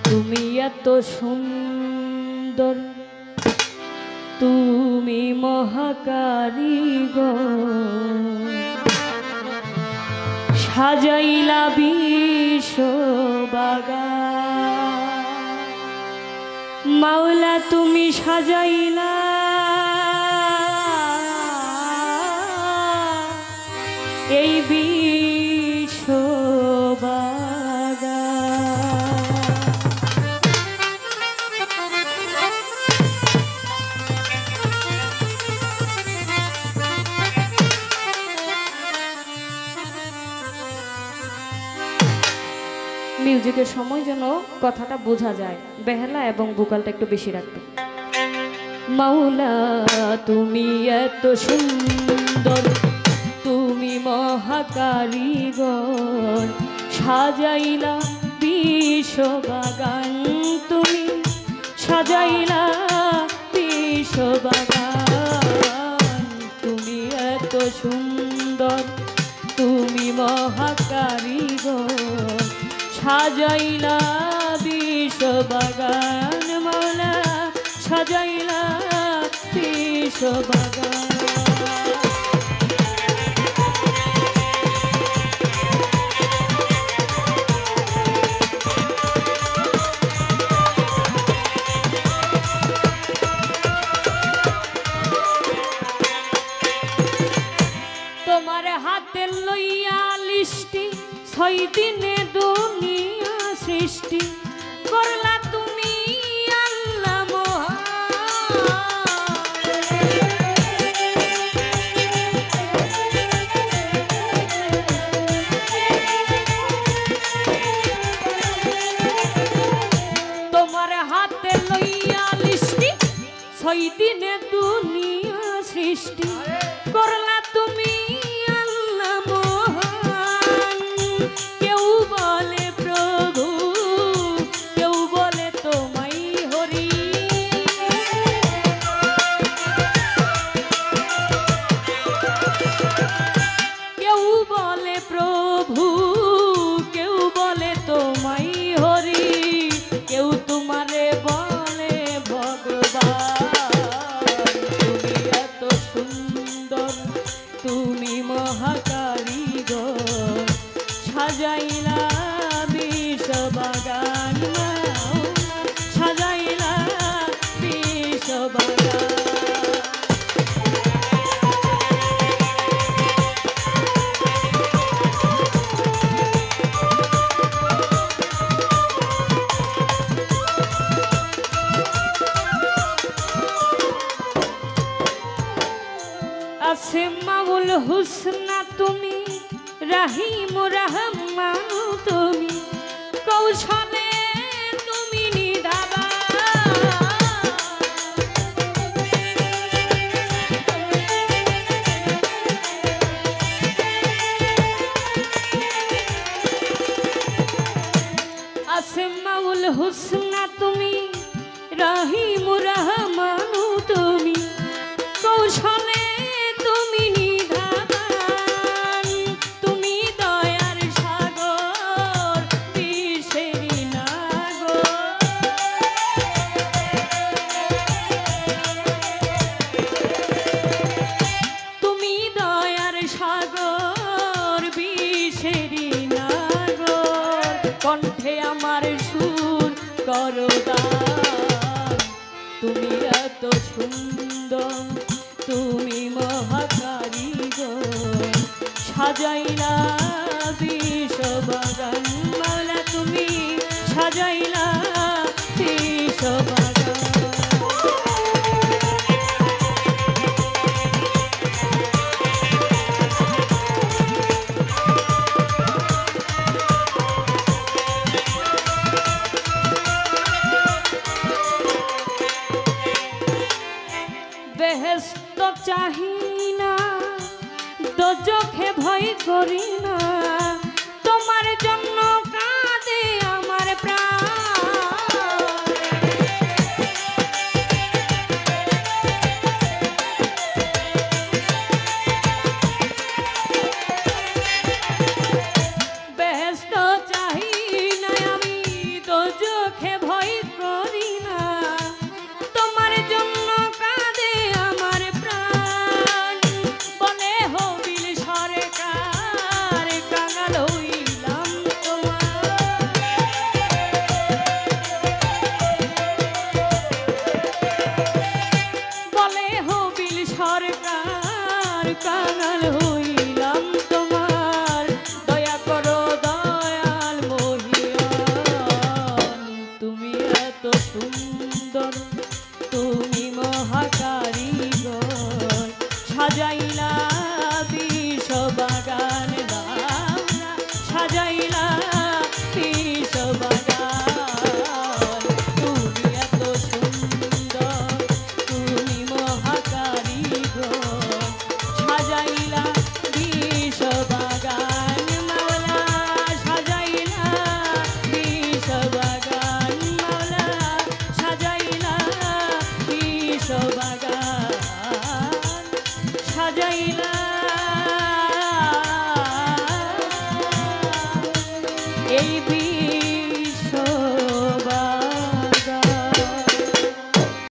তুমি এত সুন্দর, তুমি মহাকারিগর, সাজাইলা বিশ্ববাগান। মাওলা তুমি সাজাইলা এই বিশ্ববাগান। মিউজিকের সময় যেন কথাটা বোঝা যায়, বেহালা এবং ভোকালটা একটু বেশি রাখবে। মাওলা তুমি এত সুন্দর, তুমি মহাকারিগর, সাজাইলা বিশ্ববাগান। তুমি সাজাইলা বিশ্ববাগান। তুমি এত সুন্দর, তুমি মহাকারিগর, সাজাইলা বিশ্ববাগান। মাওলা সাজাইলা বিশ্ববাগান। তোমার হাতে লইয়া লিষ্টি, 6 দিনে দুনিয়া সৃষ্টি করলা তুমি আল্লাহ মহান। তোমার হাতে লইয়া লিষ্টি, 6 দিনে দুনিয়া সৃষ্টি করলা তুমি আল্লাহ মহান। কেউ বলে প্রভু, কেউ বলে তোমায় হরি। কেউ বলে প্রভু, কেউ বলে তোমায় হরি, কেউ তোমারে বলে ভগবান। তুমি এত সুন্দর, তুমি মহাকারিগর, সাজাইলা বিশ্ববাগান। সাজাইলা বিশ্ববাগান। আসমাউল হুসনা তুমি, রাহিম রহমান তুমি, কৌশলে তুমি নিধাবান। আসমাউল হুসনা তুমি, রাহিম রহমান তুমি, কৌশলে তুমি নিধাবান। তুমি দয়ার সাগর, বিষেরি নাগর। তুমি দয়ার সাগর, বিষেরি নাগর। কণ্ঠে আমার সুর করো দান। তুমি এত সুন্দর, তুমি মহাকারিগর, সাজাইলা বিশ্ববাগান। মাওলা তুমি সাজাইলা বিশ্ববাগান। বেহেশত চাহি না, দোজখে ভয় করি না, তোমার জন্য কাঁদে আমার প্রাণ। বেহেশত চাহি না আমি, দোজখে চোখে ভয় করি না, তোমার জন্য কাঁদে আমার প্রাণ। বলে হবিল সরকার কাঙাল হইলাম তোমার। বলে হবিল সরকার কাঙাল হইলাম তোমার। দয়া করো দয়াল মহিয়ান, তুমি এত সুন্দর, তুমি মহাকারিগর। সাজাইলা বিষ বাগান দামরা, সাজাইলা বিষ বাগান। তুমি এত সুন্দর, তুমি মহাকারিগর। সাজাইলা বিষ বাগান মাওলা, সাজাইলা বিষ বাগান মাওলা, সাজাইলা বিষ বাগান।